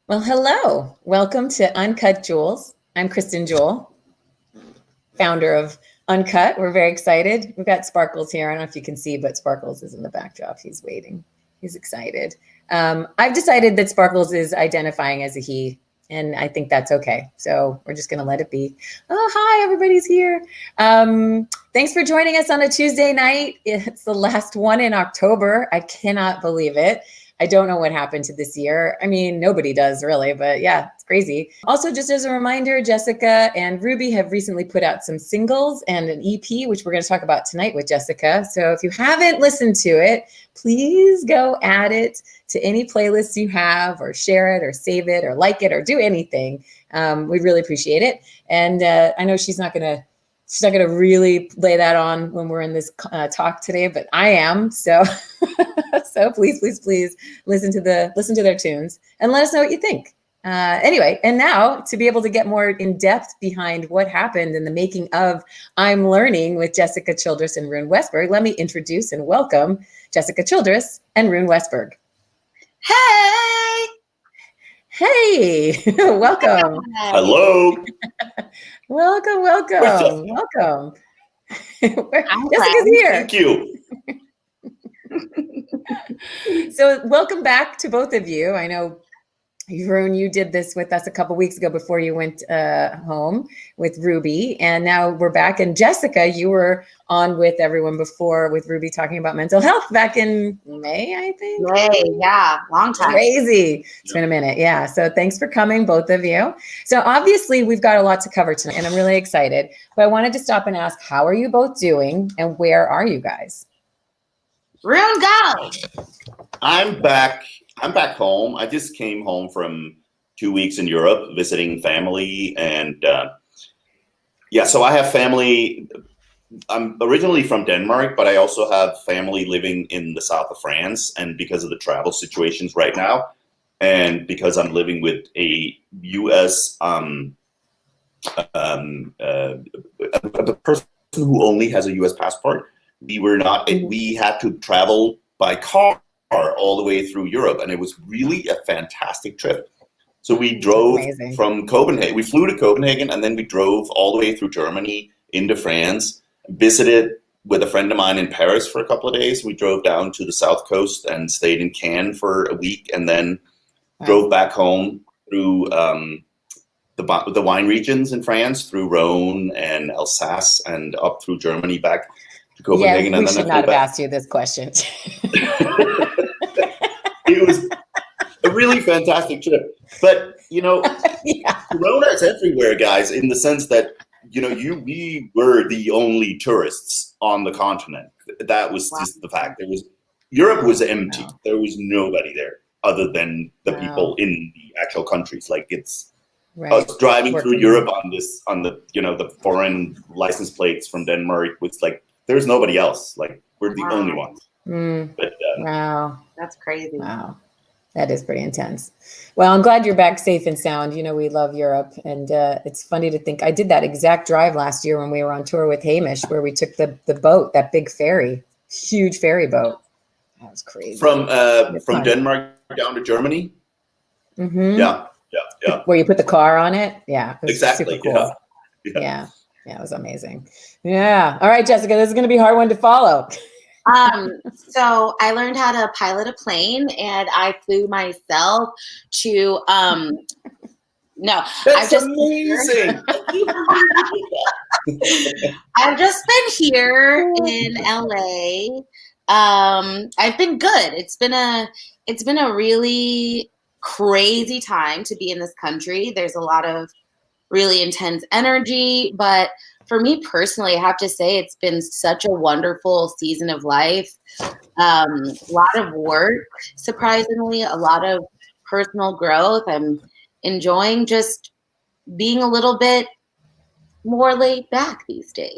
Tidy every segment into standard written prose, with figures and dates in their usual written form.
Well, hello. Welcome to UnCut Juels. I'm Kristin Juel, founder of UnCut. We're very excited. We've got Sparkles here. I don't know if you can see, but Sparkles is in the backdrop. He's waiting. He's excited. I've decided that Sparkles is identifying as a he, and I think that's okay. So we're just going to let it be. Oh, hi, everybody's here. Thanks for joining us on a Tuesday night. It's the last one in October. I cannot believe it. I don't know what happened to this year. I mean, nobody does really, but yeah, it's crazy. Also, just as a reminder, Jessica and Ruby have recently put out some singles and an EP, which we're going to talk about tonight with Jessica. So if you haven't listened to it, please go add it to any playlists you have, or share it, or save it, or like it, or do anything. We really appreciate it. And I know she's not going to really lay that on when we're in this talk today, but I am. So, so please listen to their tunes and let us know what you think. Anyway, and now to be able to get more in depth behind what happened in the making of I'm Learning with Jessica Childress and Rune Westberg, let me introduce and welcome Jessica Childress and Rune Westberg. Hey! Hey, welcome. Hello. Welcome. Jessica's here. Thank you. So welcome back to both of you. I know, Rune, you did this with us a couple weeks ago before you went home with Ruby, and now we're back. And Jessica, you were on with everyone before with Ruby talking about mental health back in May, I think. May, yeah, long time. Crazy. It's been a minute. Yeah. So thanks for coming, both of you. So obviously we've got a lot to cover tonight, and I'm really excited. But I wanted to stop and ask, how are you both doing, and where are you guys? Rune, go. I'm back home. I just came home from 2 weeks in Europe visiting family, and so I have family. I'm originally from Denmark, but I also have family living in the south of France. And because of the travel situations right now, and because I'm living with a U.S. A person who only has a U.S. passport, we had to travel by car all the way through Europe, and it was really a fantastic trip. So we drove from Copenhagen. We flew to Copenhagen, and then we drove all the way through Germany into France, visited with a friend of mine in Paris for a couple of days. We drove down to the south coast and stayed in Cannes for a week, and then drove back home through the wine regions in France, through Rhone and Alsace, and up through Germany back to Copenhagen. Yeah, we should not have asked you this question. It was a really fantastic trip. But, Corona is everywhere, guys, in the sense that, we were the only tourists on the continent. That was just the fact. Europe was empty. Wow. There was nobody there other than the people in the actual countries. Like, it's us driving through Europe on the foreign license plates from Denmark. Was like, there's nobody else. Like, we're the only ones. But, wow. That's crazy. Wow. That is pretty intense. Well, I'm glad you're back safe and sound. We love Europe. And it's funny to think I did that exact drive last year when we were on tour with Hamish, where we took the boat, that big ferry, huge ferry boat. That was crazy. From Denmark down to Germany? Mm-hmm. Yeah. Where you put the car on it? Yeah. It was exactly. Super cool. Yeah. It was amazing. Yeah. All right, Jessica, this is going to be a hard one to follow. So I learned how to pilot a plane, and I flew myself to, That's amazing. I've just been here in LA. I've been good. It's been a really crazy time to be in this country. There's a lot of really intense energy, but for me personally, I have to say it's been such a wonderful season of life. A lot of work, surprisingly, a lot of personal growth. I'm enjoying just being a little bit more laid back these days.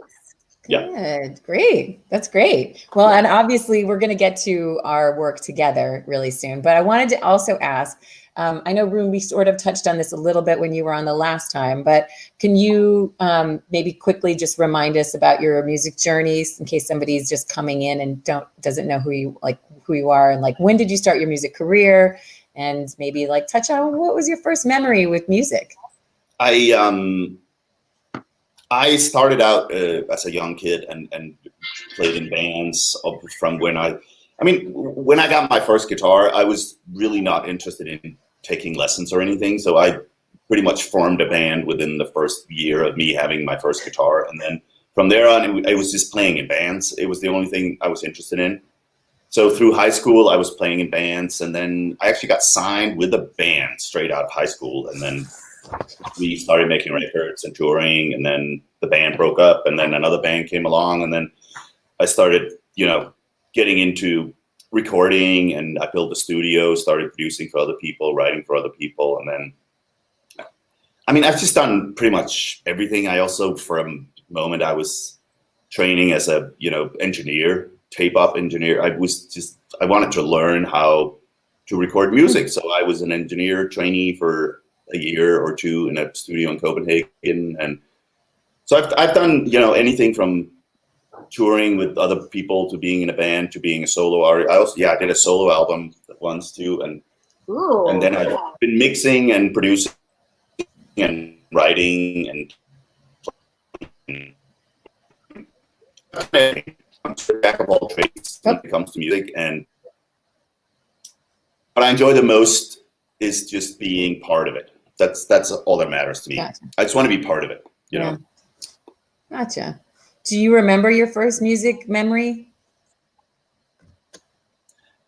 Good. Great. That's great. Well, and obviously we're going to get to our work together really soon, but I wanted to also ask, I know, Rune, we sort of touched on this a little bit when you were on the last time, but can you maybe quickly just remind us about your music journeys in case somebody's just coming in and doesn't know who you are, and like, when did you start your music career, and maybe like touch on what was your first memory with music? I started out as a young kid and played in bands from when when I got my first guitar, I was really not interested in taking lessons or anything. So I pretty much formed a band within the first year of me having my first guitar. And then from there on, it was just playing in bands. It was the only thing I was interested in. So through high school, I was playing in bands. And then I actually got signed with a band straight out of high school. And then we started making records and touring. And then the band broke up. And then another band came along. And then I started, getting into recording. And I built a studio, started producing for other people, writing for other people. And then I've just done pretty much everything. I also, for a moment, I was training as a, engineer, tape op engineer. I wanted to learn how to record music. So I was an engineer trainee for a year or two in a studio in Copenhagen. And so I've done, anything from touring with other people to being in a band to being a solo artist. I did a solo album once too. And then I've been mixing and producing and writing and I'm jack of all trades when it comes to music. And what I enjoy the most is just being part of it. That's all that matters to me. Gotcha. I just want to be part of it, you know. Gotcha. Do you remember your first music memory?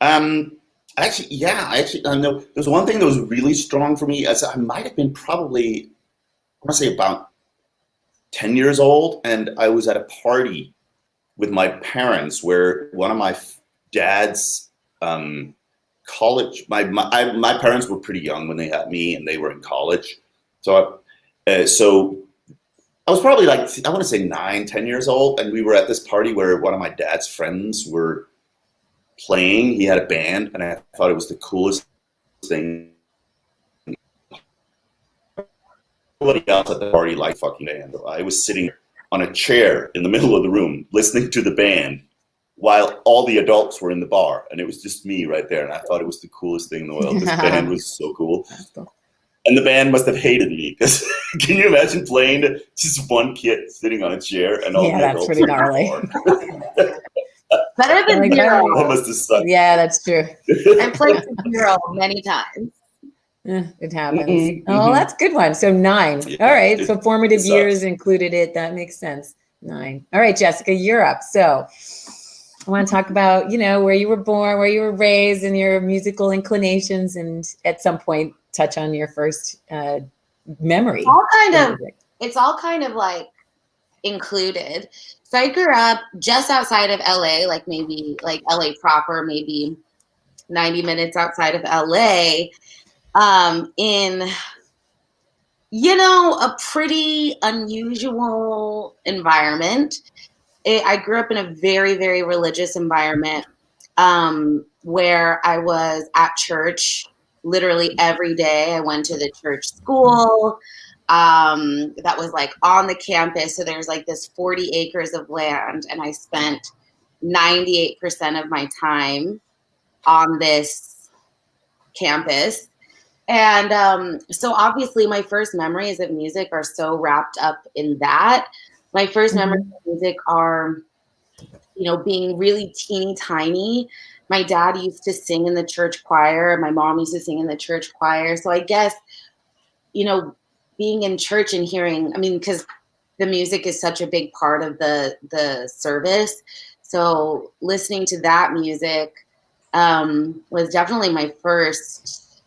Actually, I know there's one thing that was really strong for me. As I might have been probably, I want to say about 10 years old, and I was at a party with my parents where one of my dad's college, my parents were pretty young when they had me, and they were in college. So I was probably like, I want to say 9, 10 years old, and we were at this party where one of my dad's friends were playing. He had a band, and I thought it was the coolest thing. Nobody else at the party liked fucking band. I was sitting on a chair in the middle of the room listening to the band while all the adults were in the bar, and it was just me right there, and I thought it was the coolest thing in the world. This band was so cool. And the band must have hated me, because can you imagine playing to just one kid sitting on a chair and all the adults? That's pretty gnarly. Better than zero. That must have sucked. Yeah, that's true. I played zero many times. It happens. Oh, that's a good one. So 9. Yeah, all right. So formative years included it. That makes sense. 9. All right, Jessica, you're up. So I want to talk about, where you were born, where you were raised, and your musical inclinations, and at some point touch on your first memory. It's all kind of like included. So I grew up just outside of LA, like maybe like LA proper, maybe 90 minutes outside of LA, in, a pretty unusual environment. I grew up in a very, very religious environment, where I was at church literally every day. I went to the church school that was like on the campus. So there's like this 40 acres of land, and I spent 98% of my time on this campus. And so obviously my first memories of music are so wrapped up in that. My first memories of music are, being really teeny tiny. My dad used to sing in the church choir. My mom used to sing in the church choir. So I guess, being in church and hearing, because the music is such a big part of the service. So listening to that music was definitely my first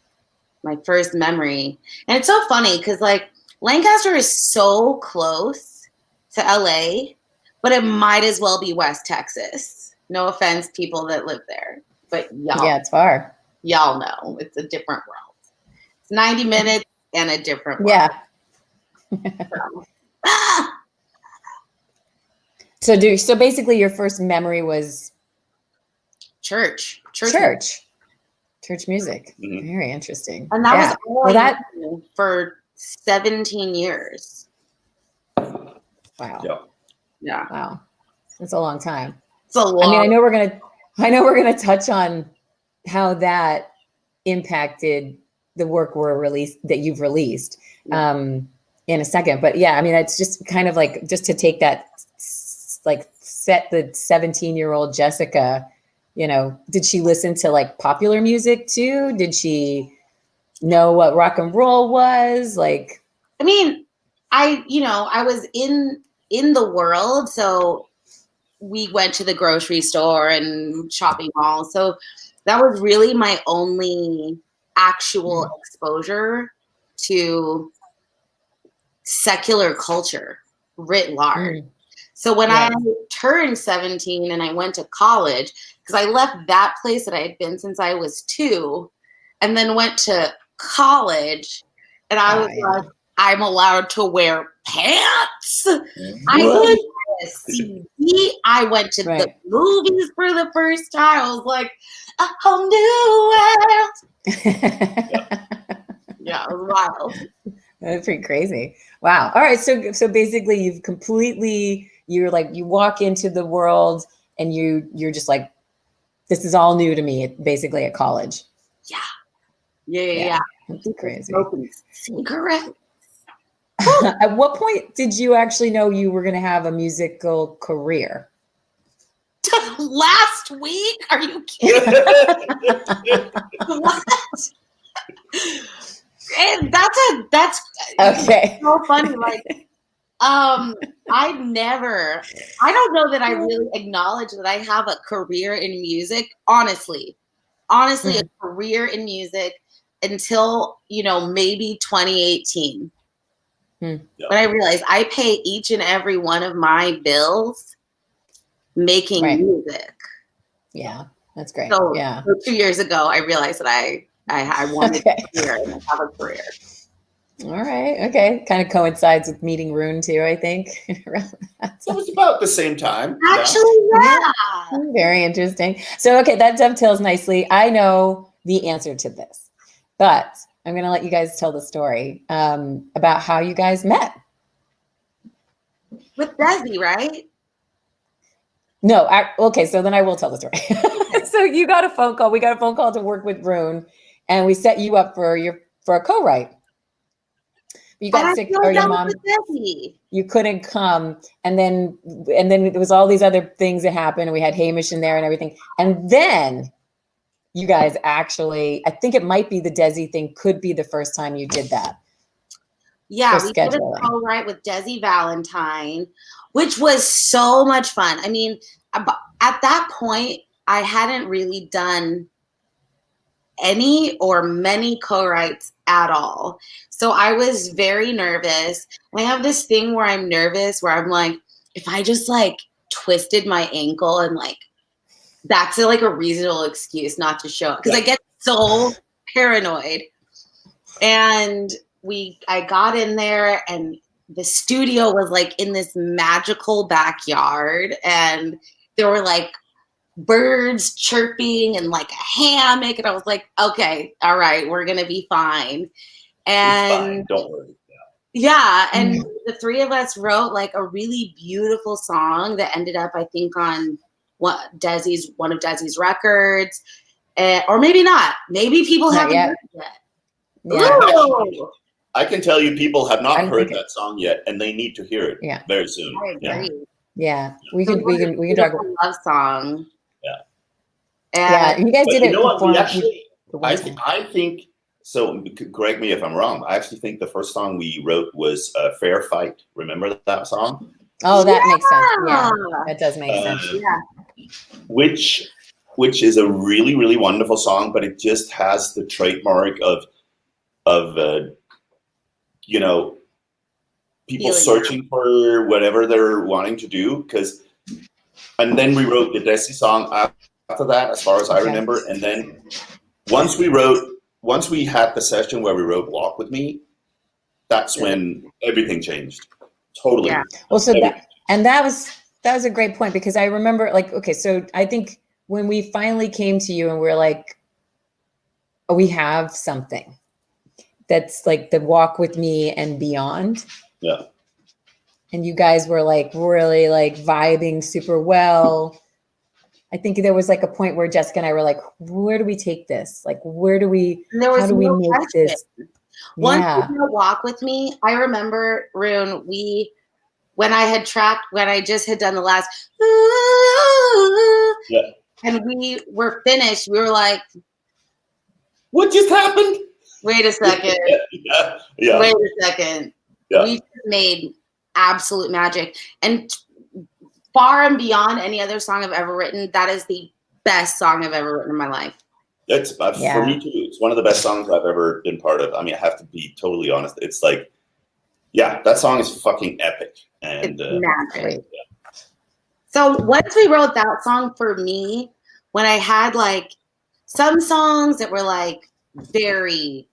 memory. And it's so funny because like Lancaster is so close to LA, but it might as well be West Texas. No offense, people that live there, but it's far. Y'all know it's a different world. It's 90 minutes and a different world. Yeah. So basically your first memory was church music. Very interesting. And that was all I knew for 17 years. Wow. Yeah. Wow. That's a long time. It's a long. I know we're gonna touch on how that impacted the work that you've released in a second. But yeah, I mean, it's just kind of like, just to take that, like set the 17-year-old Jessica, you know, did she listen to like popular music too? Did she know what rock and roll was? Like, I mean, I was in the world. So we went to the grocery store and shopping mall. So that was really my only actual exposure to secular culture writ large. So when I turned 17 and I went to college, because I left that place that I had been since I was 2, and then went to college, and I was like, I'm allowed to wear pants. I went to a CD. I went to the movies for the first time. I was like, a whole new world. Yeah, it was wild. That's pretty crazy. Wow. All right. So basically you're like, you walk into the world and you're just like, this is all new to me, basically at college. Yeah. That's crazy. Smoking cigarettes. At what point did you actually know you were going to have a musical career? Last week? Are you kidding? What? And that's okay. So funny. Like, I don't know that I really acknowledge that I have a career in music. Honestly, a career in music until, maybe 2018. When I realized I pay each and every one of my bills making music. Yeah, that's great. So, yeah. So 2 years ago, I realized that I wanted a career and I have a career. All right. Okay. Kind of coincides with meeting Rune too, I think. So it was about the same time. Actually, yeah. Very interesting. So, okay, that dovetails nicely. I know the answer to this, but I'm going to let you guys tell the story about how you guys met. With Desi, right? No. Okay. So then I will tell the story. So you got a phone call. We got a phone call to work with Rune, and we set you up for a co-write. You got sick, or your mom, you couldn't come. And then there was all these other things that happened, and we had Hamish in there and everything. And then you guys actually, I think it might be the Desi thing, could be the first time you did that. Yeah, we did a co-write with Desi Valentine, which was so much fun. I mean, at that point, I hadn't really done any or many co-writes at all. So I was very nervous. I have this thing where I'm nervous, where I'm like, if I just like twisted my ankle and like, that's like a reasonable excuse not to show up, because I get so paranoid. And I got in there, and the studio was like in this magical backyard, and there were like birds chirping and like a hammock, and I was like, okay, all right, we're gonna be fine. And don't worry. Yeah, and the three of us wrote like a really beautiful song that ended up, I think, on one of Desi's records, or maybe not. Maybe people haven't heard it yet. Yeah. I can tell you, people have not heard that song yet, and they need to hear it very soon. I agree. Yeah, we can talk about love song. Yeah, you guys did it. You know what? I think so. Correct me if I'm wrong. I actually think the first song we wrote was "Fair Fight." Remember that song? Oh, that makes sense. Yeah, that does make sense. Yeah. Which is a really, really wonderful song, but it just has the trademark of people searching for whatever they're wanting to do. And then we wrote the Desi song after that, as far as I remember. And then once we had the session where we wrote "Walk With Me," that's when everything changed. Totally. Yeah. Well, so that was a great point, because I remember, like, okay, so I think when we finally came to you and we're like, oh, we have something that's like the "Walk With Me" and beyond. Yeah. And you guys were like really like vibing super well. I think there was like a point where Jessica and I were like, where do we take this? Like, how do we make this? Once you walk with me, I remember, Rune, when I just had done the last, and we were finished, we were like, what just happened? Wait a second. Yeah. Wait a second. Yeah. We made absolute magic. And far and beyond any other song I've ever written, that is the best song I've ever written in my life. It's for me too. It's one of the best songs I've ever been part of. I mean, I have to be totally honest. It's like, yeah, that song is fucking epic. And it's magic. So once we wrote that song, for me, when I had like some songs that were like very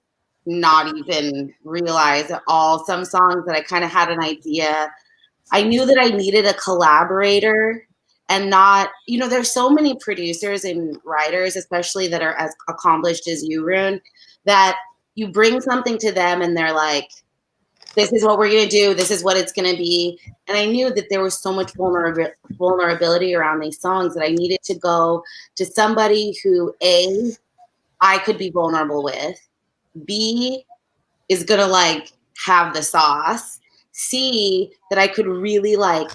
not even realized at all, some songs that I kind of had an idea, I knew that I needed a collaborator. And not, there's so many producers and writers, especially that are as accomplished as you, Rune, that you bring something to them and they're like, this is what we're going to do. This is what it's going to be. And I knew that there was so much vulnerability around these songs that I needed to go to somebody who, A, I could be vulnerable with, B, is going to like have the sauce, C, that I could really like,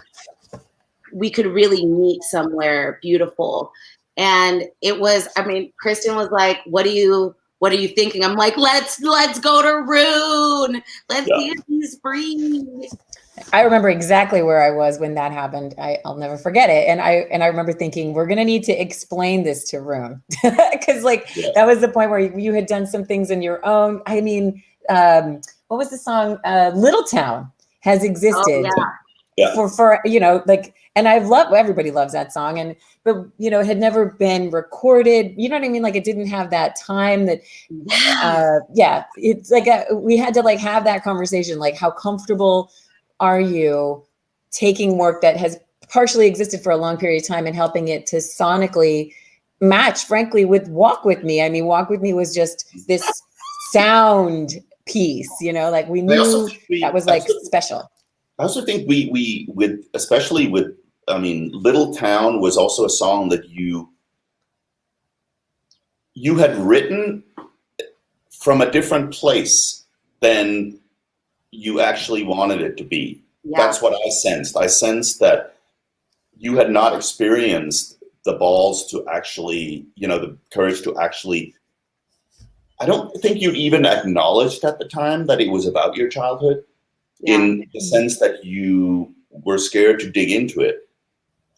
we could really meet somewhere beautiful. And it was, Kristin was like, what are you thinking? I'm like, let's go to Rune. Let's see if he's free. I remember exactly where I was when that happened. I'll never forget it. And I remember thinking, we're going to need to explain this to Rune. Because that was the point where you had done some things in your own. I mean, what was the song? Little Town has existed. Oh, yeah. For and everybody loves that song, but it had never been recorded. You know what I mean? Like, it didn't have that time that, it's like we had to like have that conversation. Like, how comfortable are you taking work that has partially existed for a long period of time and helping it to sonically match, frankly, with Walk With Me? I mean, Walk With Me was just this sound piece, like we knew that was like special. I also think we especially with, Little Town was also a song that you had written from a different place than you actually wanted it to be. Yeah. That's what I sensed. I sensed that you had not experienced the balls to actually, the courage to actually, I don't think you even acknowledged at the time that it was about your childhood. Yeah. In the sense that you were scared to dig into it.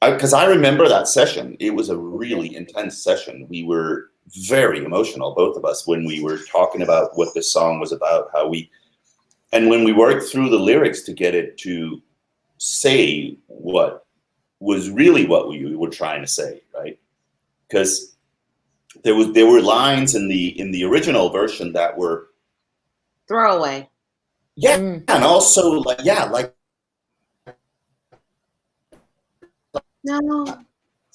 Because I remember that session. It was a really intense session. We were very emotional, both of us, when we were talking about what this song was about, and when we worked through the lyrics to get it to say what was really what we were trying to say, right? Because there were lines in the original version that were throwaway. Yeah, and also no,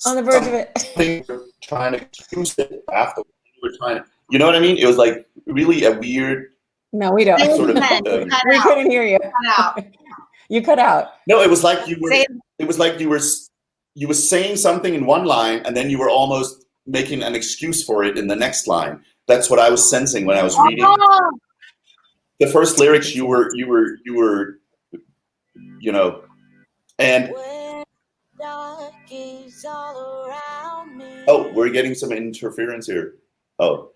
on the verge of it. Trying to use it after we were trying to, you know what I mean? It was like really a weird. No, we don't. Sort of, we couldn't hear you. Cut out. You cut out. No, it was like you were. It was like you were saying something in one line, and then you were almost making an excuse for it in the next line. That's what I was sensing when I was reading. The first lyrics you were, and we're getting some interference here. Oh.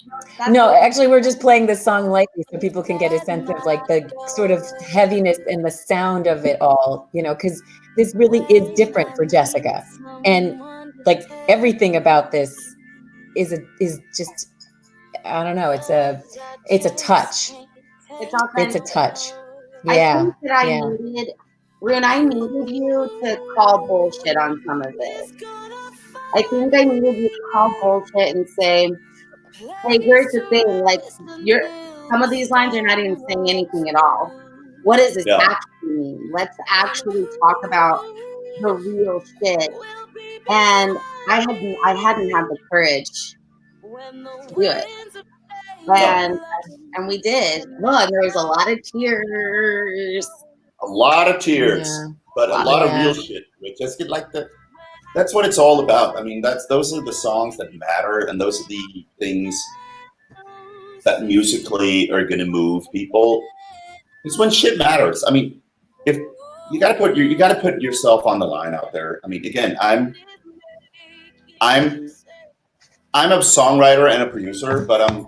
No, actually, we're just playing this song lightly so people can get a sense of like the sort of heaviness and the sound of it all, because this really is different for Jessica. And like everything about this is just, I don't know, it's a touch. It's a touch. Yeah. I think that I needed you to call bullshit on some of this. I think I needed you to call bullshit and say, hey, here's the thing, like some of these lines are not even saying anything at all. What does this actually mean? Let's actually talk about the real shit. And I hadn't had the courage to do it. And we did. Well, and there was a lot of tears. A lot of tears. Yeah. But a lot of real shit. Just get like the that's what it's all about. I mean, those are the songs that matter, and those are the things that musically are going to move people. It's when shit matters. I mean, if you got to put yourself on the line out there. I mean, again, I'm a songwriter and a producer, but I'm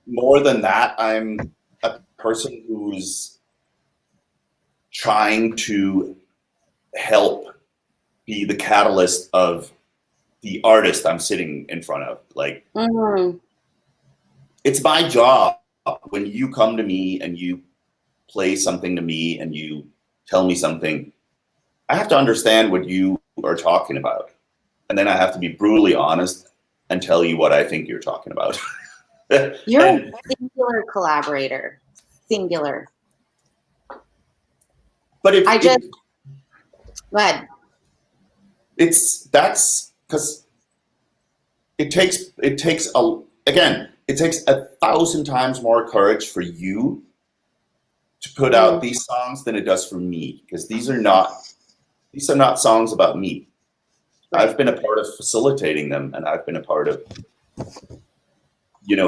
more than that. I'm a person who's trying to help be the catalyst of the artist I'm sitting in front of. Like, it's my job when you come to me and you play something to me and you tell me something, I have to understand what you are talking about. And then I have to be brutally honest and tell you what I think you're talking about. You're a singular collaborator. Singular. But if go ahead. That's because it takes 1,000 times more courage for you to put out these songs than it does for me, because these are not songs about me. I've been a part of facilitating them, and I've been a part of,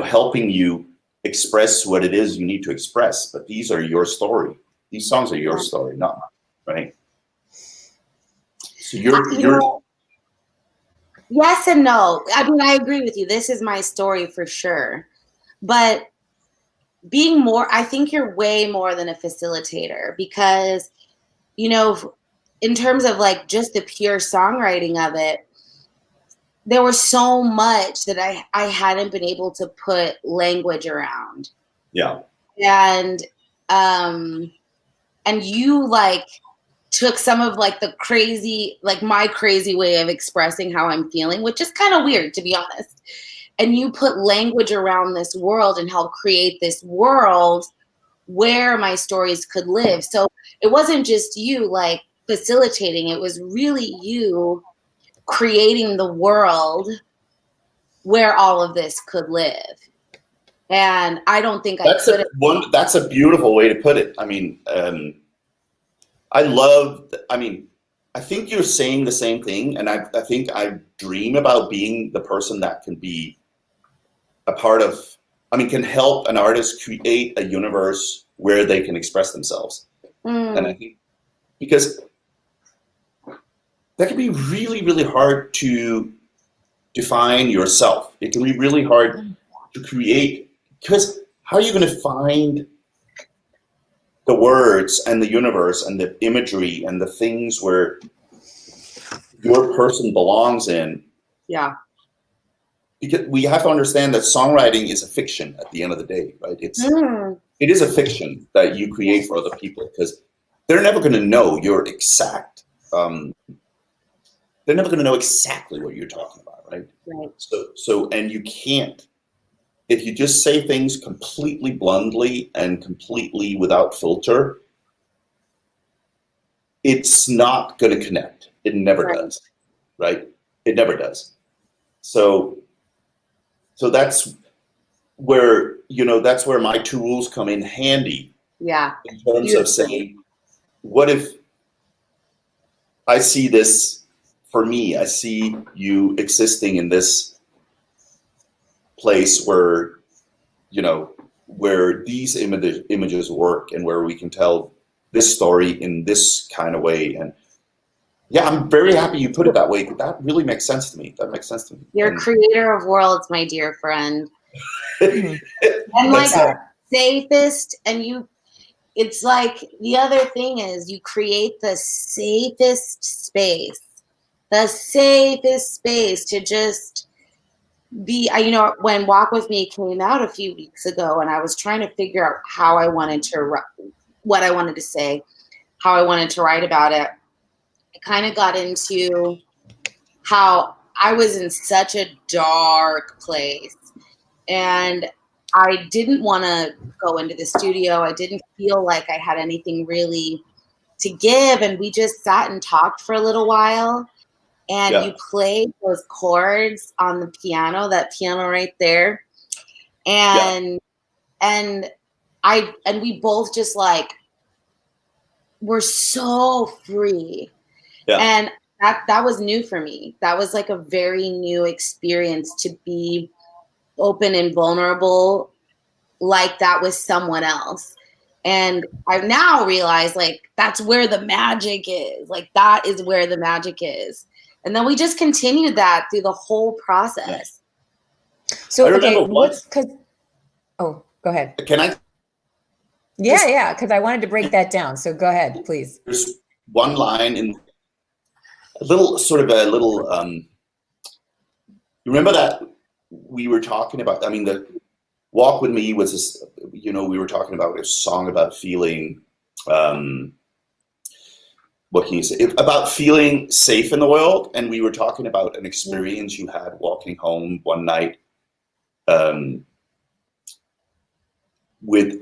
helping you express what it is you need to express. But these are your story. These songs are your story, not mine, right? So you're yes and no. I mean, I agree with you. This is my story for sure. But I think you're way more than a facilitator, because, in terms of like just the pure songwriting of it, there was so much that I hadn't been able to put language around. Yeah. And you like took some of like the crazy, like my crazy way of expressing how I'm feeling, which is kind of weird, to be honest. And you put language around this world and helped create this world where my stories could live. So it wasn't just you like facilitating, it was really you creating the world where all of this could live. And I don't think that's a beautiful way to put it. I mean, I think you're saying the same thing, and I think I dream about being the person that can be a part of, can help an artist create a universe where they can express themselves. And I think, because that can be really, really hard to define yourself. It can be really hard to create, because how are you going to find the words and the universe and the imagery and the things where your person belongs in? Yeah. Because we have to understand that songwriting is a fiction at the end of the day, right? It is a fiction that you create for other people, because they're never going to know your exact, they're never going to know exactly what you're talking about, right? Right. So, and you can't, if you just say things completely bluntly and completely without filter, it's not going to connect. It never does, right? It never does. So that's where, that's where my tools come in handy. Yeah. In terms of saying, what if I see this, for me, I see you existing in this place where, where these images work, and where we can tell this story in this kind of way. And yeah, I'm very happy you put it that way. That really makes sense to me. That makes sense to me. You're a creator of worlds, my dear friend. And like safest, and it's like the other thing is you create the safest space to just be, when Walk With Me came out a few weeks ago, and I was trying to figure out what I wanted to say, how I wanted to write about it, I kind of got into how I was in such a dark place, and I didn't want to go into the studio. I didn't feel like I had anything really to give, and we just sat and talked for a little while. And you played those chords on the piano, that piano right there. And we both just like, were so free. Yeah. And that was new for me. That was like a very new experience to be open and vulnerable like that with someone else. And I now realize like that's where the magic is. Like that is where the magic is. And then we just continued that through the whole process. So I okay, remember once. Oh, go ahead. Can I? Yeah, because I wanted to break that down. So go ahead, please. There's one line in a little. You remember that we were talking about? I mean, the Walk With Me was this. You know, we were talking about a song about feeling. What can you say about feeling safe in the world? And we were talking about an experience you had walking home one night, with,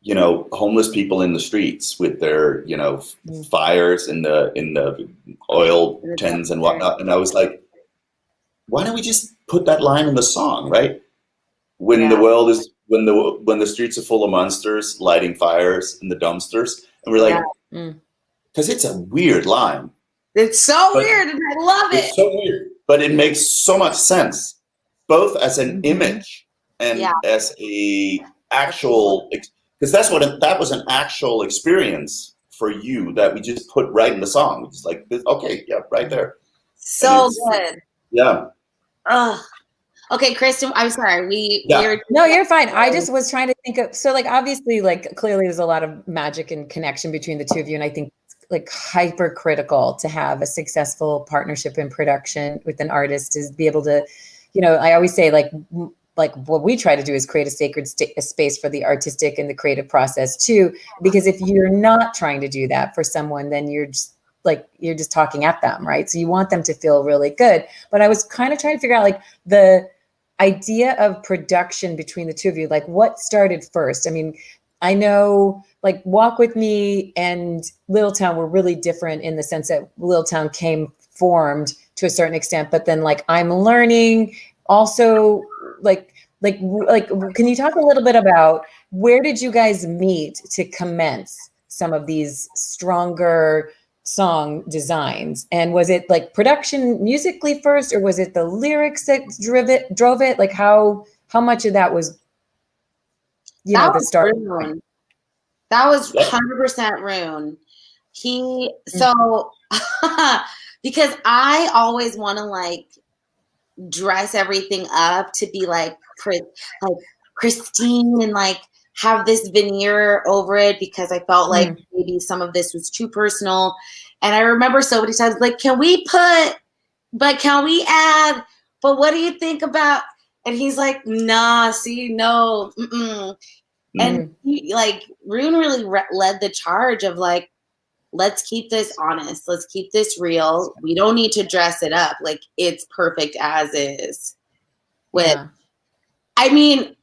you know, homeless people in the streets with their, you know, fires in the oil tins and whatnot. And I was like, why don't we just put that line in the song, right? When the world is, when the streets are full of monsters lighting fires in the dumpsters, and we're like, because it's a weird line. It's so weird, and I love it. It's so weird, but it makes so much sense, both as an image and as a actual, because that was an actual experience for you that we just put right in the song. It's like, okay, yeah, right there. So good. Yeah. Okay, Kristin, I'm sorry. No, you're fine. I just was trying to think of, so like, obviously, like, clearly there's a lot of magic and connection between the two of you. And I think it's like hypercritical to have a successful partnership in production with an artist, is be able to, you know, I always say like what we try to do is create a sacred space for the artistic and the creative process too. Because if you're not trying to do that for someone, then you're just talking at them, right? So you want them to feel really good. But I was kind of trying to figure out like the idea of production between the two of you, like what started first? I mean, I know like Walk With Me and Little Town were really different in the sense that Little Town came formed to a certain extent, but then like I'm Learning also like, can you talk a little bit about where did you guys meet to commence some of these stronger song designs? And was it like production musically first, or was it the lyrics that drove it? Like how much of that was, you know, the start point? That was 100% Rune. So because I always want to like dress everything up to be like Christine and like have this veneer over it, because I felt like maybe some of this was too personal. And I remember so many times like, can we add, but what do you think about? And he's like, nah, see, no. And like Rune really led the charge of like, let's keep this honest. Let's keep this real. We don't need to dress it up. Like it's perfect as is. I mean,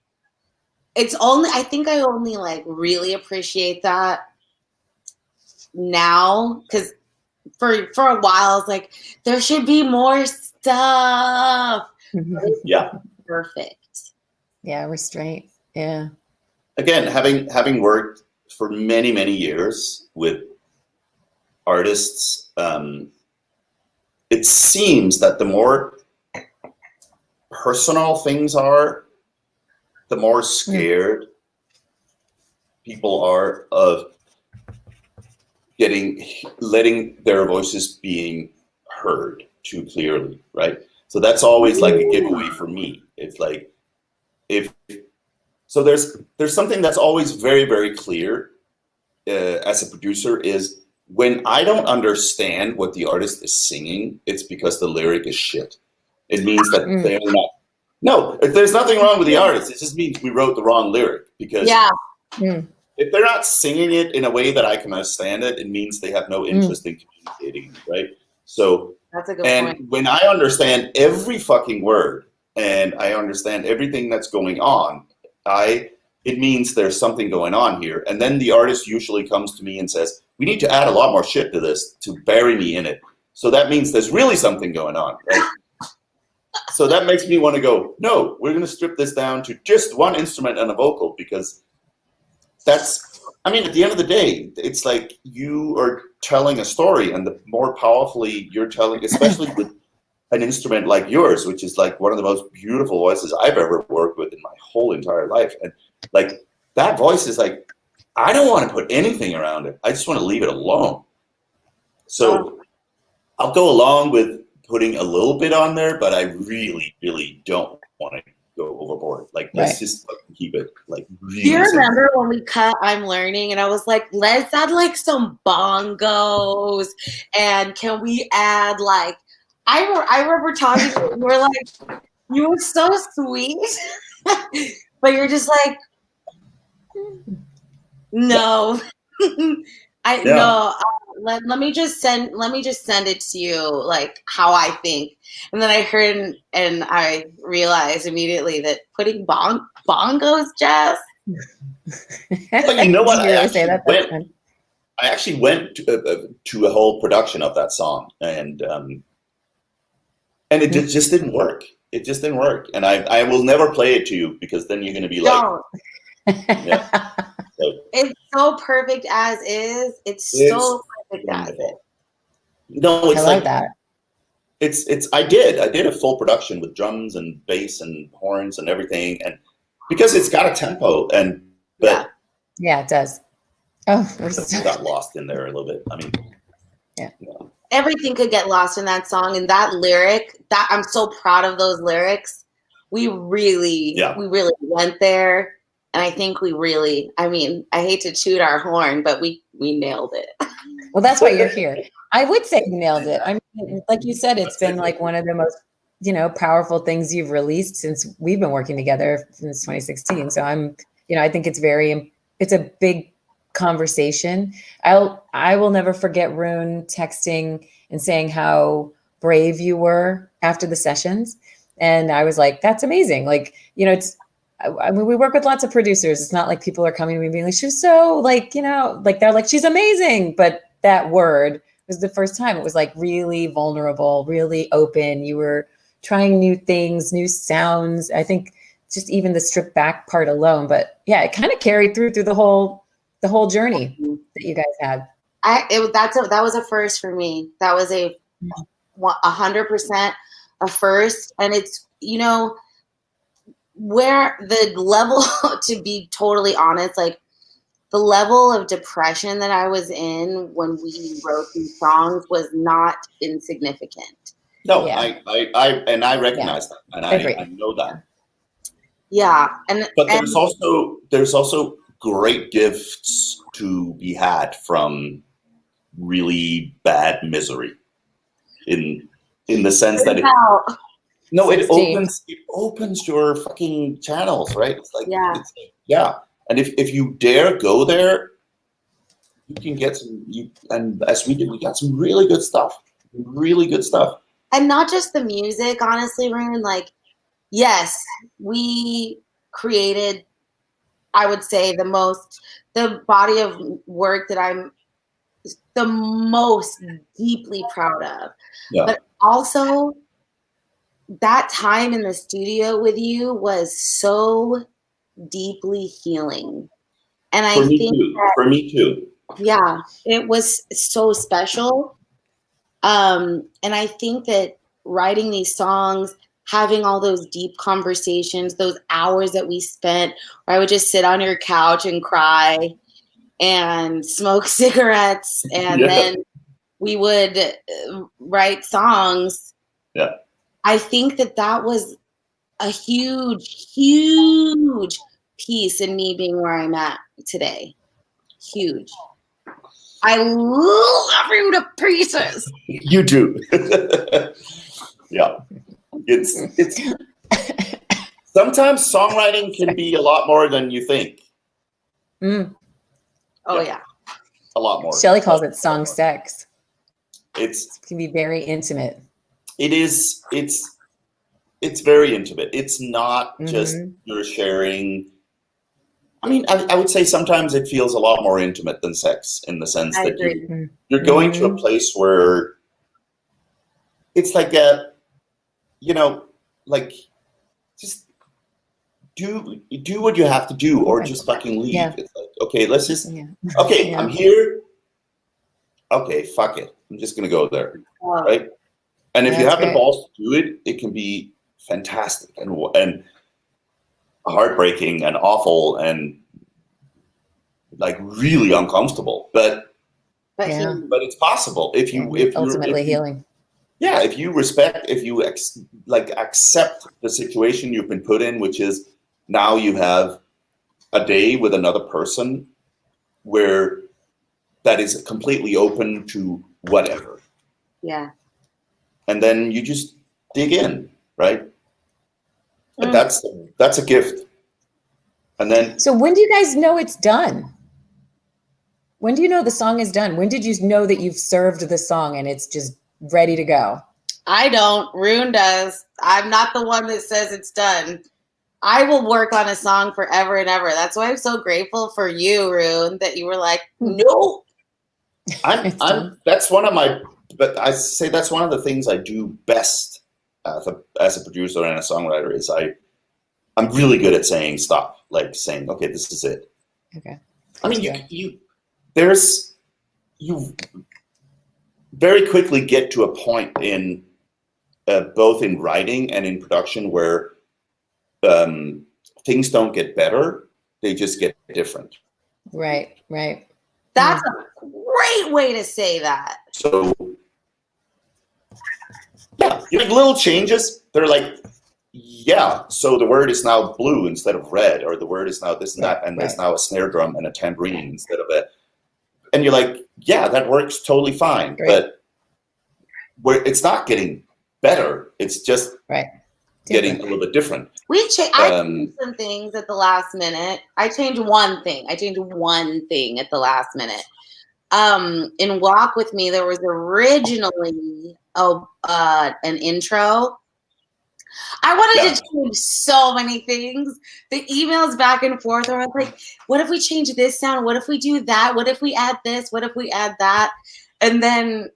I think I only like really appreciate that now, because for a while I was like, there should be more stuff. Yeah. Perfect. Yeah, restraint. Yeah. Again, having worked for many, many years with artists, it seems that the more personal things are, the more scared people are of letting their voices being heard too clearly, right? So that's always like a giveaway for me. It's like, so there's something that's always very, very clear as a producer is when I don't understand what the artist is singing, it's because the lyric is shit. It means that they're not. No, if there's nothing wrong with the artist, it just means we wrote the wrong lyric. Because if they're not singing it in a way that I can understand it, it means they have no interest in communicating, right? So that's a good point. When I understand every fucking word and I understand everything that's going on, it means there's something going on here. And then the artist usually comes to me and says, we need to add a lot more shit to this to bury me in it. So that means there's really something going on, right? So that makes me want to go, no, we're going to strip this down to just one instrument and a vocal, because that's I mean, at the end of the day, it's like you are telling a story, and the more powerfully you're telling, especially with an instrument like yours, which is like one of the most beautiful voices I've ever worked with in my whole entire life. And like that voice is like, I don't want to put anything around it. I just want to leave it alone. So I'll go along with putting a little bit on there, but I really, really don't want to go overboard. Like, let's just keep it like really. Do you remember simple. when we cut I'm Learning and I was like, let's add like some bongos, and can we add like, I remember talking to you, you were like, you were so sweet, but you're just like, no. No, let me just send it to you like how I think. And then I heard and I realized immediately that putting bongos, Jess. But you know what? Did you really say that? I actually went to a whole production of that song, and it just didn't work. It just didn't work, and I will never play it to you because then you're going to be like, yeah. So, it's so perfect as is. It's so perfect wonderful. As is. No, it's I like that. It's I did a full production with drums and bass and horns and everything, and because it's got a tempo, and but yeah, it does. Oh, got lost in there a little bit. I mean, yeah. Everything could get lost in that song, and that lyric. That I'm so proud of those lyrics. We really went there. And I think we really, I mean, I hate to toot our horn, but we nailed it. Well, that's why you're here. I would say you nailed it. I mean, like you said, it's been like one of the most, powerful things you've released since we've been working together since 2016. So I think it's a big conversation. I will never forget Rune texting and saying how brave you were after the sessions. And I was like, that's amazing. Like, I mean, we work with lots of producers. It's not like people are coming to me and being like, she's so like, they're like, she's amazing. But that word was the first time. It was like really vulnerable, really open. You were trying new things, new sounds. I think just even the stripped back part alone. But yeah, it kind of carried through the whole journey that you guys had. That was a first for me. That was 100% a first. And it's, where the level, to be totally honest, like the level of depression that I was in when we wrote these songs was not insignificant. No, I recognize that, and I know that. Yeah, but there's also great gifts to be had from really bad misery, in the sense that it opens your fucking channels, right? It's like, and if you dare go there, you can get and as we did, we got some really good stuff. And not just the music, honestly, Rune, like, yes, we created, I would say, the body of work that I'm the most deeply proud of. Yeah. But also, that time in the studio with you was so deeply healing. And I think for me too. Yeah, it was so special. And I think that writing these songs, having all those deep conversations, those hours that we spent where I would just sit on your couch and cry and smoke cigarettes, and then we would write songs. Yeah. I think that was a huge, huge piece in me being where I'm at today. Huge. I love you to pieces. You do. Yeah. It's sometimes songwriting can be a lot more than you think. Oh yeah. A lot more. Shelley calls it song sex. It can be very intimate. It is. It's very intimate. It's not just you're sharing. I mean, I would say sometimes it feels a lot more intimate than sex, in the sense that you're going to a place where it's like just do what you have to do, or just fucking leave. Yeah. It's like, okay, let's just Yeah. okay, Yeah. I'm here. Okay, fuck it. I'm just gonna go there. Wow. Right? And if you That's have the great. balls to do it, it can be fantastic and heartbreaking and awful and like really uncomfortable. But Yeah. it's possible if you Ultimately healing. Yeah, if you accept the situation you've been put in, which is now you have a day with another person where that is completely open to whatever. Yeah. And then you just dig in, right? And that's a gift. And then So when do you guys know it's done? When do you know the song is done? When did you know that you've served the song and it's just ready to go? I don't. Rune does. I'm not the one that says it's done. I will work on a song forever and ever. That's why I'm so grateful for you, Rune, that you were like, no. That's one of my, but I say that's one of the things I do best as a producer and a songwriter is I'm really good at saying stop, like saying, okay, this is it. Okay. I mean, you very quickly get to a point in both in writing and in production where things don't get better; they just get different. Right. That's a great way to say that. So, yeah, you make little changes. They're like, yeah, so the word is now blue instead of red, or the word is now this and that, and there's now a snare drum and a tambourine instead of a. And you're like, yeah, that works totally fine. Great. But where it's not getting better, it's just getting a little bit different. I changed some things at the last minute. I changed one thing at the last minute. In Walk With Me, there was originally an intro. I wanted to change so many things. The emails back and forth are like, what if we change this sound? What if we do that? What if we add this? What if we add that? And then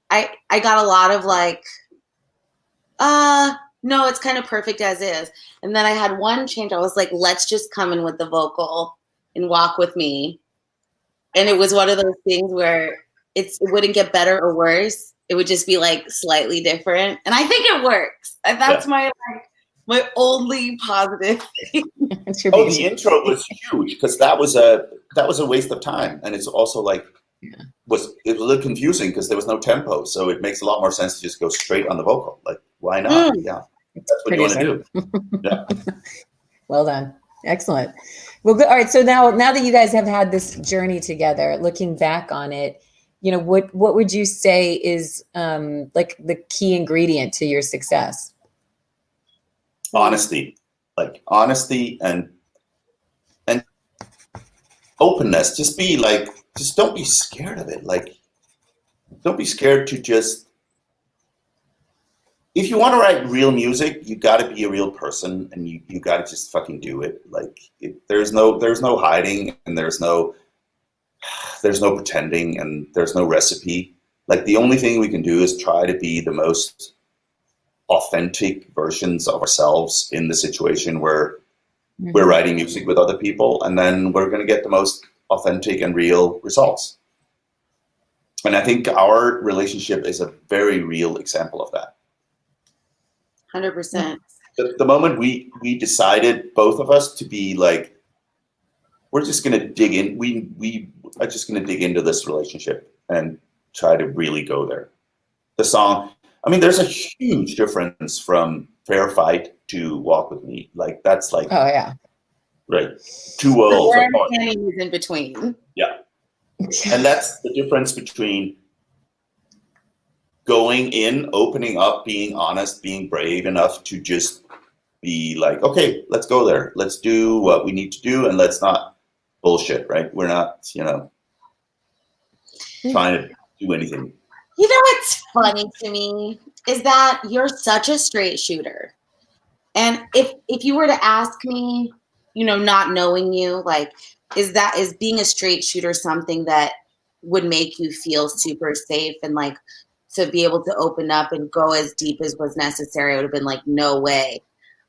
I got a lot of like, no, it's kind of perfect as is. And then I had one change. I was like, let's just come in with the vocal and Walk With Me. And it was one of those things where it wouldn't get better or worse. It would just be like slightly different. And I think it works. And that's my only positive thing. The intro was huge because that was a waste of time. And it's also like it was a little confusing because there was no tempo. So it makes a lot more sense to just go straight on the vocal. Like, why not? Yeah. That's what you want to do. Yeah. Well done. Excellent. Well, good. All right. So now that you guys have had this journey together, looking back on it, what would you say is like the key ingredient to your success? Honesty, and openness. Just don't be scared of it. Like, don't be scared to just. If you want to write real music, you got to be a real person, and you got to just fucking do it. Like, there's no hiding, and there's no pretending, and there's no recipe. Like, the only thing we can do is try to be the most authentic versions of ourselves in the situation where we're writing music with other people, and then we're going to get the most authentic and real results. And I think our relationship is a very real example of that. 100%. The moment we decided, both of us, to be like, we're just going to dig in. We are just going to dig into this relationship and try to really go there. The song, I mean, there's a huge difference from Fair Fight to Walk With Me. Like, that's like, oh yeah, right, two worlds apart. In between. Yeah, and that's the difference between going in, opening up, being honest, being brave enough to just be like, okay, let's go there. Let's do what we need to do, and let's not bullshit, right? We're not, trying to do anything. You know what's funny to me is that you're such a straight shooter. And if you were to ask me, not knowing you, like, is being a straight shooter something that would make you feel super safe and like to be able to open up and go as deep as was necessary? I would have been like, no way.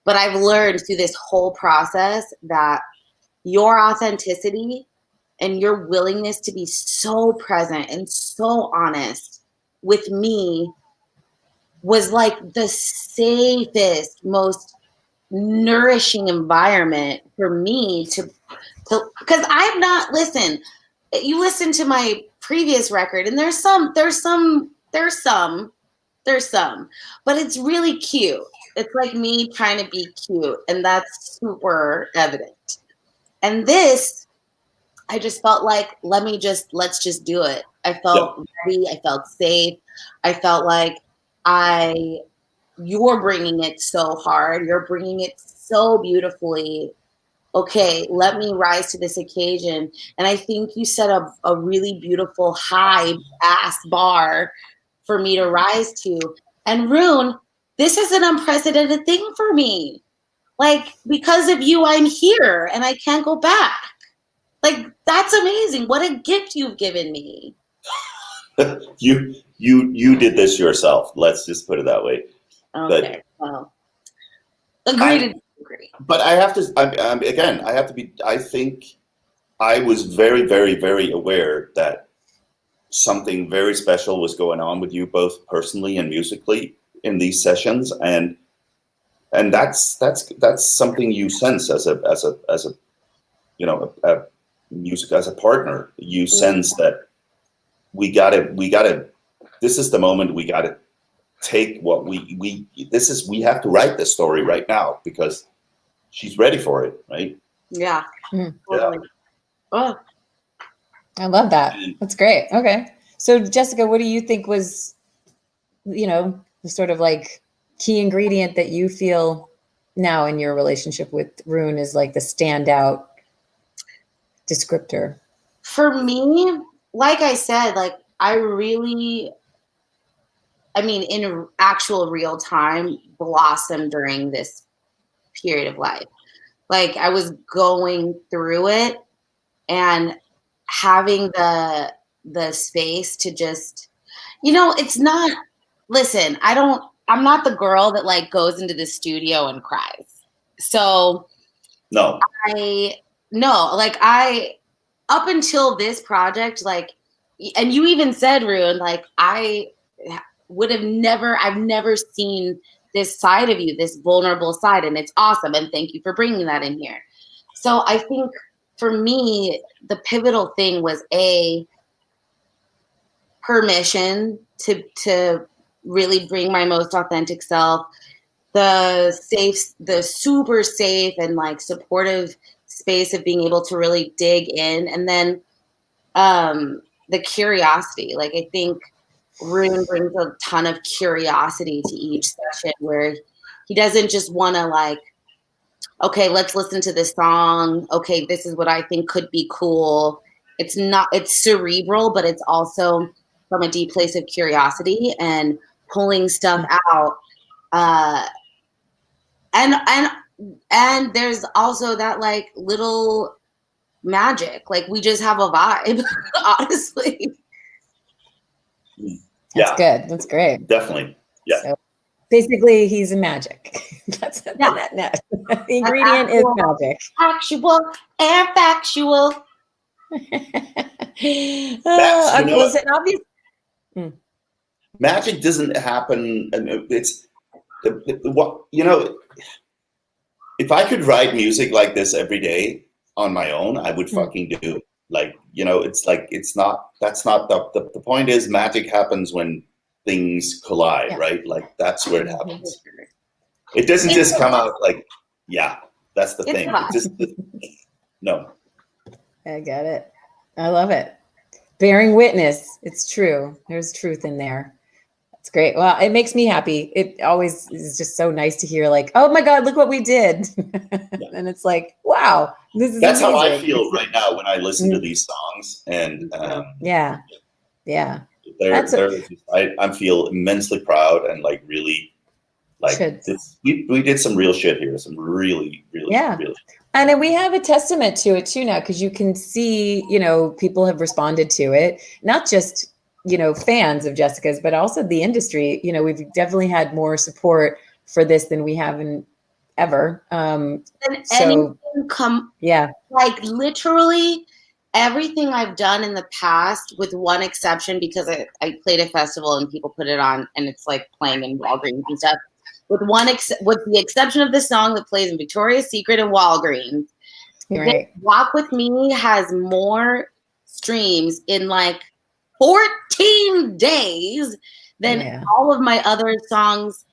But I've learned through this whole process that your authenticity and your willingness to be so present and so honest with me was like the safest, most nourishing environment for me to because I'm not, listen, you listen to my previous record and there's some, but it's really cute. It's like me trying to be cute, and that's super evident. And this, I just felt like, let's just do it. I felt ready. I felt safe. I felt like you're bringing it so hard. You're bringing it so beautifully. Okay, let me rise to this occasion. And I think you set up a really beautiful high ass bar for me to rise to. And Rune, this is an unprecedented thing for me. Like, because of you, I'm here and I can't go back. Like, that's amazing. What a gift you've given me. You did this yourself. Let's just put it that way. Okay, well, agree to disagree. But I have to, again, I think I was very, very, very aware that something very special was going on with you both personally and musically in these sessions. And that's something you sense as a music, as a partner. You sense that we gotta, this is the moment we gotta take what we have to write this story right now because she's ready for it, right? Yeah. Totally. Oh, I love that. That's great. Okay. So Jessica, what do you think was, the sort of like key ingredient that you feel now in your relationship with Rune is like the standout descriptor? For me, like I said, like in actual real time, blossomed during this period of life. Like I was going through it and having the space to just, it's not, listen, I'm not the girl that like goes into the studio and cries. So no, up until this project, like, and you even said, Rune, like I've never seen this side of you, this vulnerable side, and it's awesome. And thank you for bringing that in here. So I think for me, the pivotal thing was permission to really bring my most authentic self, the super safe and like supportive space of being able to really dig in, and then the curiosity. Like I think Rune brings a ton of curiosity to each session where he doesn't just want to like, okay, let's listen to this song. Okay, this is what I think could be cool. It's cerebral, but it's also from a deep place of curiosity and pulling stuff out. And there's also that like little magic. Like we just have a vibe, honestly. That's good. That's great. Definitely. Yeah. So basically, he's a magic. That's the ingredient is magic. Actual and factual. Magic doesn't happen. It's if I could write music like this every day on my own, I would fucking do it. Like, it's like, that's not the point is magic happens when things collide, right? Like that's where it happens. It doesn't just come out like, that's the thing. It just, no. I get it. I love it. Bearing witness. It's true. There's truth in there. It's great. Well, it makes me happy. It always is just so nice to hear like, oh my God, look what we did. And it's like, wow, that's amazing. How I feel right now when I listen to these songs. And yeah. I feel immensely proud and like really like we did some real shit here. Some really real shit. And then we have a testament to it too now, because you can see, people have responded to it, not just fans of Jessica's, but also the industry. We've definitely had more support for this than we have in ever. And So anything yeah, like literally everything I've done in the past, with one exception, because I played a festival and people put it on and it's like playing in Walgreens and stuff. With the exception of the song that plays in Victoria's Secret and Walgreens, right. Walk With Me has more streams in like 14 days than all of my other songs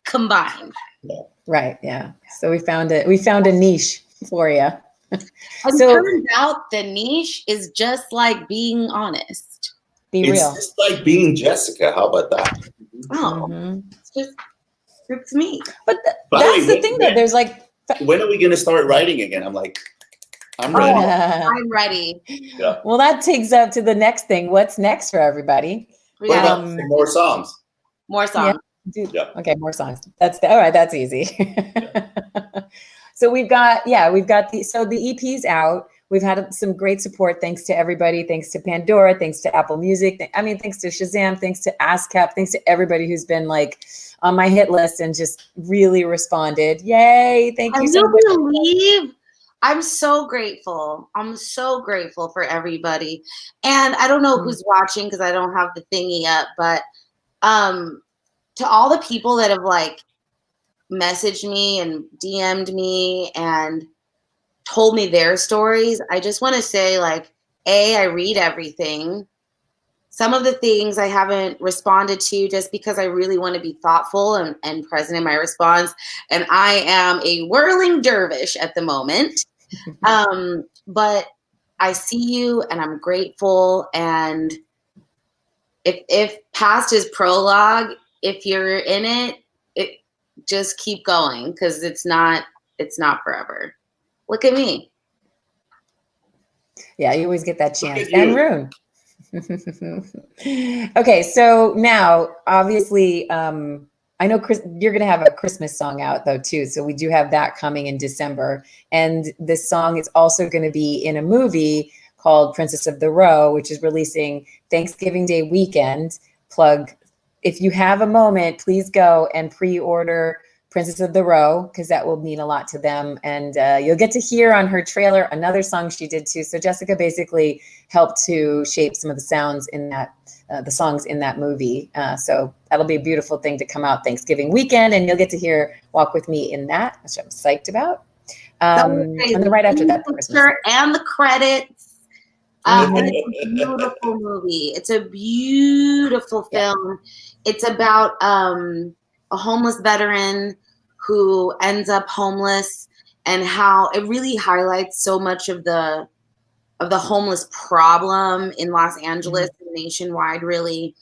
combined. Right. Yeah. So we found it. We found a niche for you. And so, turns out the niche is just like being honest. Be real. It's just like being Jessica. How about that? Oh, it's me. But that's the thing, though. There's like, when are we going to start writing again? I'm like, I'm ready. I'm ready. Yeah. Well, that takes up to the next thing. What's next for everybody? What about more songs? More songs. Yeah. Okay, more songs. All right. That's easy. So we've got the EP's out. We've had some great support. Thanks to everybody. Thanks to Pandora. Thanks to Apple Music. I mean, thanks to Shazam. Thanks to ASCAP. Thanks to everybody who's been like on my hit list and just really responded. Yay. Thank you so much. Believe? I'm so grateful. I'm so grateful for everybody. And I don't know who's watching because I don't have the thingy up, but to all the people that have like messaged me and DM'd me and told me their stories, I just want to say, like, I read everything. Some of the things I haven't responded to just because I really want to be thoughtful and present in my response. And I am a whirling dervish at the moment. But I see you and I'm grateful. And if past is prologue, if you're in it, just keep going, because it's not forever. Look at me. Yeah, you always get that chance. And Rune. Okay, so now obviously I know Chris, you're going to have a Christmas song out though too, so we do have that coming in December, and this song is also going to be in a movie called Princess of the Row, which is releasing Thanksgiving Day weekend. Plug, if you have a moment, please go and pre-order Princess of the Row, because that will mean a lot to them. And you'll get to hear on her trailer another song she did too. So Jessica basically helped to shape some of the sounds in that, the songs in that movie. So that'll be a beautiful thing to come out Thanksgiving weekend, and you'll get to hear Walk With Me in that, which I'm psyched about. And then right after that, Christmas. And the credits. And it's a beautiful movie. It's a beautiful film. It's about a homeless veteran who ends up homeless, and how it really highlights so much of the homeless problem in Los Angeles and nationwide, really,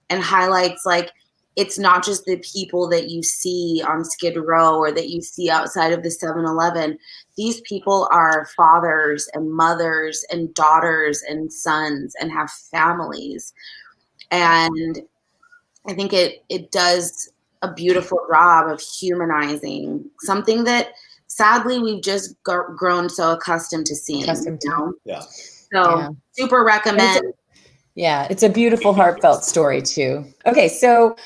and highlights like it's not just the people that you see on Skid Row or that you see outside of the 7-Eleven. These people are fathers and mothers and daughters and sons and have families. And I think it does a beautiful job of humanizing something that sadly we've just grown so accustomed to seeing. Yeah. So super recommend. It's a beautiful, heartfelt story too. Okay, so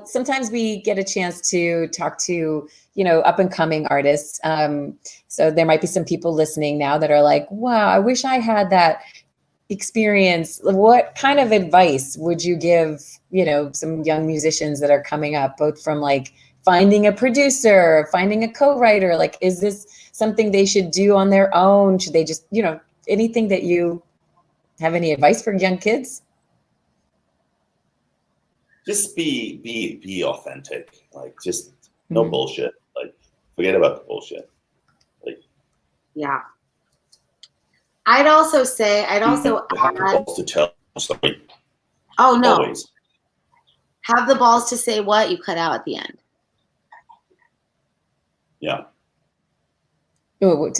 sometimes we get a chance to talk to, up and coming artists. So there might be some people listening now that are like, wow, I wish I had that experience. What kind of advice would you give, some young musicians that are coming up, both from like finding a producer, finding a co-writer? Like, is this something they should do on their own? Should they just, anything that you have any advice for young kids? Just be authentic. Like, just no bullshit. Like, forget about the bullshit. Like, yeah. I'd also add, have the balls to tell a story. Oh no. Always. Have the balls to say what? You cut out at the end. Yeah. Ooh,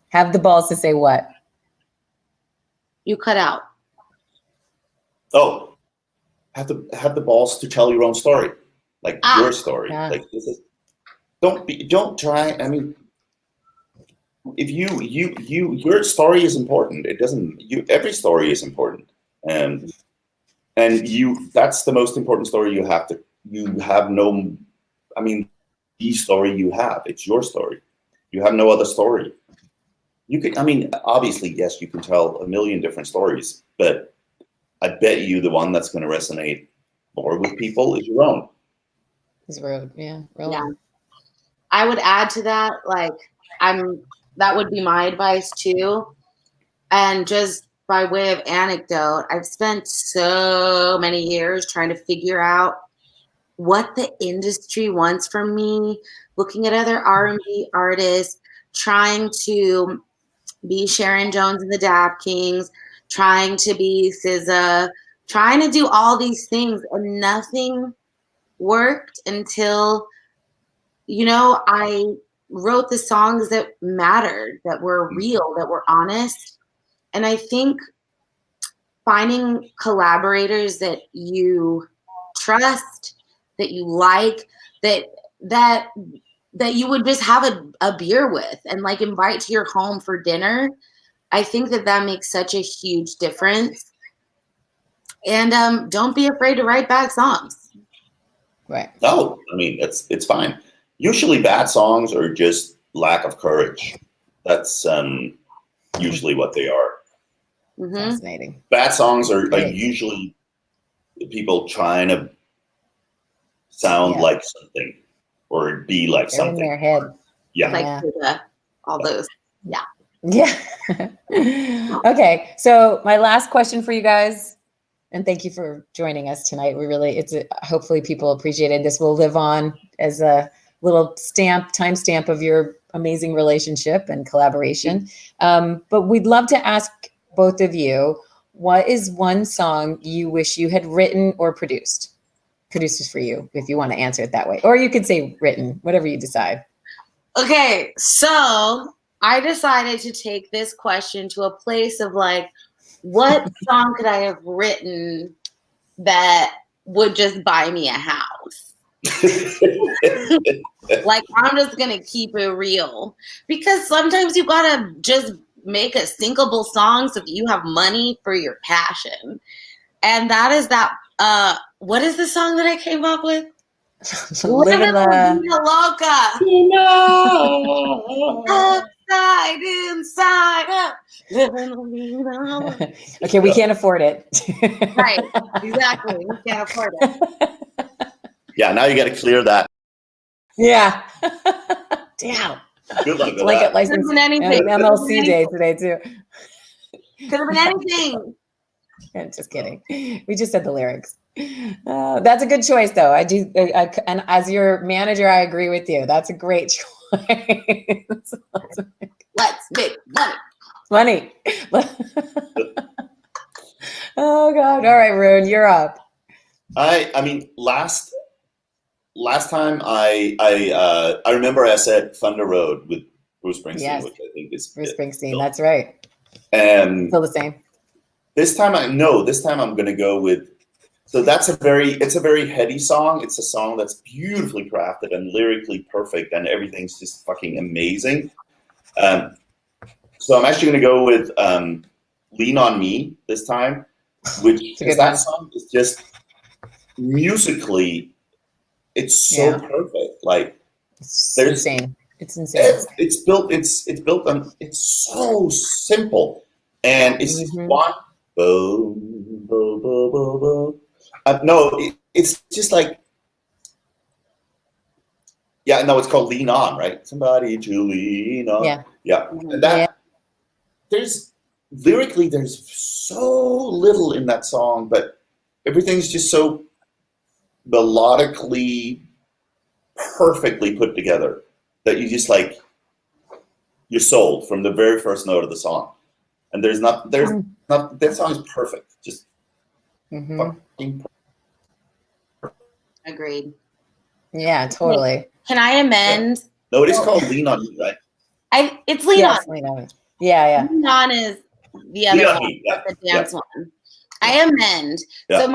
have the balls to say what? You cut out. Oh, have the balls to tell your own story, like your story. Yeah. Like, this is. Don't try. I mean, if your story is important. It doesn't. Every story is important, and that's the most important story you have to. You have no. I mean, the story you have. It's your story. You have no other story. You can, I mean, obviously, yes, you can tell a million different stories, but I bet you the one that's going to resonate more with people is your own. His road, yeah, really. Yeah. I would add to that, like, that would be my advice too. And just by way of anecdote, I've spent so many years trying to figure out what the industry wants from me, looking at other R&B artists, trying to be Sharon Jones and the Dap Kings, trying to be SZA, trying to do all these things, and nothing worked until, you know, I wrote the songs that mattered, that were real, that were honest. And I think finding collaborators that you trust, that you like, that you would just have a beer with and like invite to your home for dinner, I think that makes such a huge difference. And don't be afraid to write bad songs. Right. No, I mean, it's fine. Usually bad songs are just lack of courage. That's usually what they are. Mm-hmm. Fascinating. Bad songs are usually people trying to sound like something or be like They're something. in their head. Yeah. Like all those. Yeah. Yeah. Okay. So my last question for you guys, and thank you for joining us tonight. Hopefully people appreciated this. Will live on as a little timestamp of your amazing relationship and collaboration. But we'd love to ask both of you, what is one song you wish you had written or produced? Produced is for you, if you want to answer it that way. Or you could say written, whatever you decide. Okay, so I decided to take this question to a place of like, what song could I have written that would just buy me a house? Like, I'm just going to keep it real. Because sometimes you got to just make a sinkable song so that you have money for your passion. And that is that, what is the song that I came up with? Living La Vida Loca. No. Outside, inside, up. Living La Vida Loca. Okay, we can't afford it. Right, exactly. We can't afford it. Yeah, now you got to clear that. Yeah. Damn. Good luck with Blanket that. license. Could've been anything. MLC day today too. Could have been anything. Just kidding. We just said the lyrics. That's a good choice, though. I do, and as your manager, I agree with you. That's a great choice. Let's make money. Money. Oh God! All right, Rune, you're up. I mean, last time I remember I said Thunder Road with Bruce Springsteen, Yes. which I think is Bruce Springsteen. That's right. Still the same. This time I'm going to go with. So it's a very heady song. It's a song that's beautifully crafted and lyrically perfect, and everything's just fucking amazing. So I'm actually going to go with "Lean on Me" this time, which is that song is just musically, it's so perfect. Like it's insane. It's insane. It's built on. It's so simple, and it's just one. Boom, boom, boom, boom, boom. No, it's just like, it's called "Lean On," right? Somebody to lean on. Yeah. And there's lyrically, there's so little in that song, but everything's just so melodically, perfectly put together that you just like, you're sold from the very first note of the song. And that song is perfect. Just fucking perfect. Agreed. Yeah, totally. Can I amend? Yeah. No, it is called "Lean On You," right? It's Lean On. Lean On. Yeah. Lean On is the other one, the dance one. I amend. Yeah. So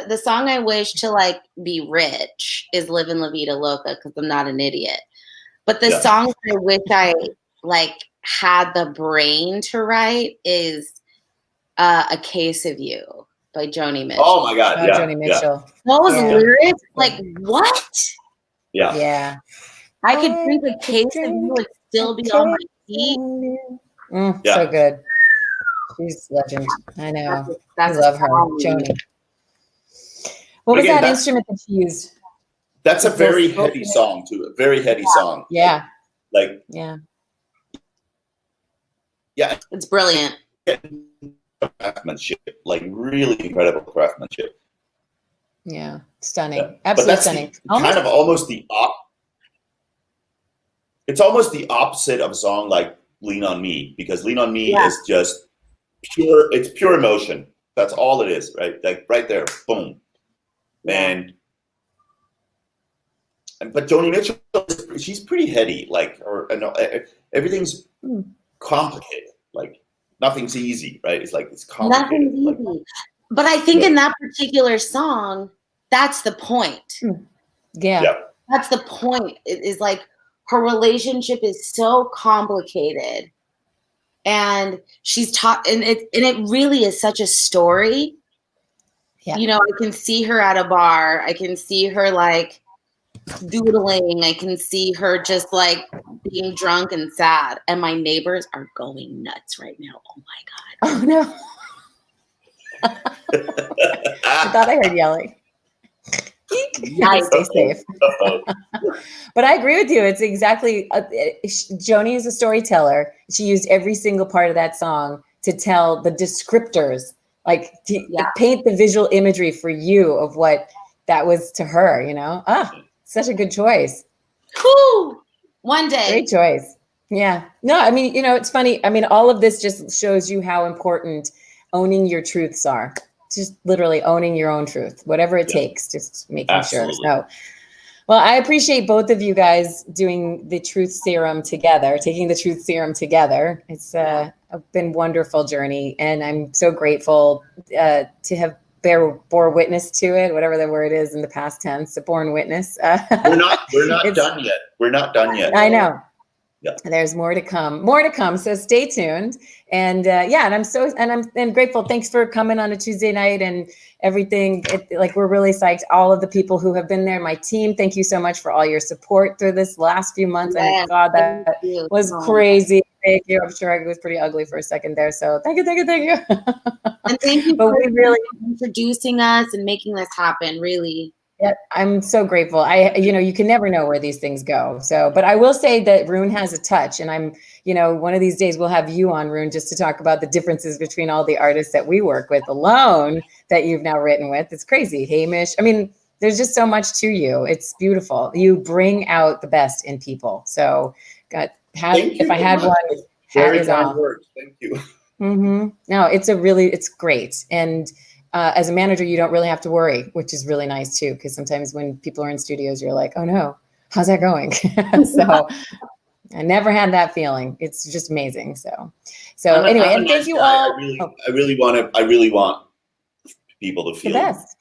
the song I wish to like be rich is "Livin' La Vida Loca" because I'm not an idiot. But the song I wish I like had the brain to write is "A Case of You" by Joni Mitchell. Oh my God! Joni Mitchell. Those lyrics, like what? Yeah. Yeah. I could drink a case of you and still be on my feet. Yeah. So good. She's a legend. I know. That's I love her. song. Joni. What was Again, that instrument that she used? That's a With those very vocals? heavy song too. A very heavy song. Yeah. Like Yeah. yeah, It's brilliant. craftsmanship, like really incredible craftsmanship. Yeah. Stunning. Yeah. But Absolutely that's stunning. kind of almost the it's almost the opposite of a song like Lean on Me, because Lean on Me is just pure, it's pure emotion. That's all it is, right? Like right there, boom. Yeah. But Joni Mitchell, she's pretty heady. Like, everything's complicated. Like, nothing's easy, right? It's like it's complicated. Nothing's easy. But I think in that particular song, that's the point. Yeah. That's the point. It is like her relationship is so complicated, and she's taught, and it really is such a story. Yeah. You know, I can see her at a bar. I can see her like doodling. I can see her just like being drunk and sad. And my neighbors are going nuts right now. Oh my God. Oh no. I thought I heard yelling. Stay safe. But I agree with you. It's exactly, Joni is a storyteller. She used every single part of that song to tell the descriptors, like to paint the visual imagery for you of what that was to her, you know? Such a good choice. Whew. One day. Great choice. Yeah. No, I mean, you know, it's funny. I mean, all of this just shows you how important owning your truths are. Just literally owning your own truth, whatever it takes, just making sure. So, well, I appreciate both of you guys doing the truth serum together, taking the truth serum together. It's been a wonderful journey, and I'm so grateful to have bore witness to it, whatever the word is in the past tense, a born witness. We're not done yet. We're not done yet. I know. Yeah. There's more to come. So stay tuned. And and I'm grateful. Thanks for coming on a Tuesday night and everything. We're really psyched. All of the people who have been there, my team, thank you so much for all your support through this last few months. Yes, I mean, God, that was crazy. Thank you. I'm sure I was pretty ugly for a second there. So thank you. And thank you for introducing us and making this happen, really. Yeah, I'm so grateful. You can never know where these things go. So, but I will say that Rune has a touch, and I'm, one of these days we'll have you on, Rune, just to talk about the differences between all the artists that we work with alone that you've now written with. It's crazy. Hamish. I mean, there's just so much to you. It's beautiful. You bring out the best in people. So, if I had one, very kind words. Thank you. Mm-hmm. No, it's great. And as a manager, you don't really have to worry, which is really nice too, because sometimes when people are in studios, you're like, oh no, how's that going? So I never had that feeling. It's just amazing. So anyway, and thank you all. I really want people to feel the best.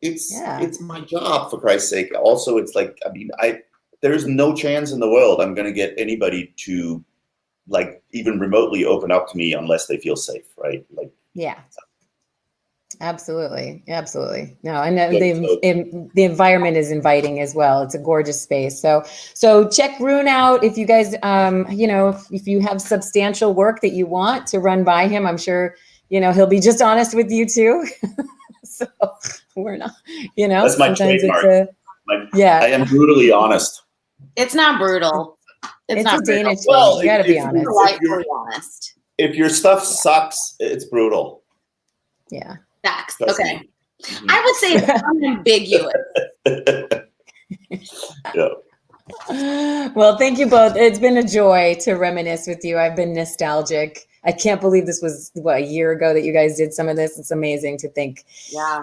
It's my job, for Christ's sake. Also, it's like, I mean, there's no chance in the world I'm going to get anybody to like even remotely open up to me unless they feel safe, right? Like, yeah. Absolutely. No, and the environment is inviting as well. It's a gorgeous space. So check Rune out if you guys, if you have substantial work that you want to run by him. I'm sure, he'll be just honest with you too. So we're not, that's my trademark. I am brutally honest. It's not brutal. It's not a Danish thing. Well, you got to be honest. Honest. If your stuff sucks, it's brutal. Yeah. Facts. Okay. Mm-hmm. I would say it's unambiguous. Yeah. Well, thank you both. It's been a joy to reminisce with you. I've been nostalgic. I can't believe this was a year ago that you guys did some of this. It's amazing to think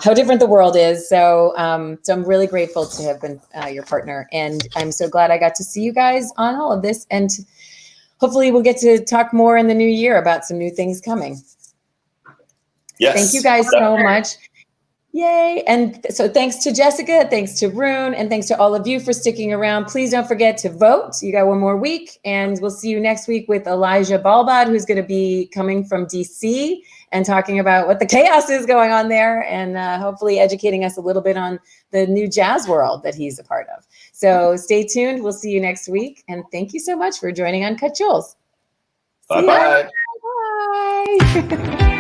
how different the world is. So, so I'm really grateful to have been your partner, and I'm so glad I got to see you guys on all of this. And hopefully, we'll get to talk more in the new year about some new things coming. Yes. Thank you guys so much. Yay. And so thanks to Jessica, thanks to Rune, and thanks to all of you for sticking around. Please don't forget to vote. You got one more week, and we'll see you next week with Elijah Balbad, who's going to be coming from DC and talking about what the chaos is going on there, and hopefully educating us a little bit on the new jazz world that he's a part of. So stay tuned. We'll see you next week. And thank you so much for joining UnCut Juels. See ya. Bye-bye. Bye.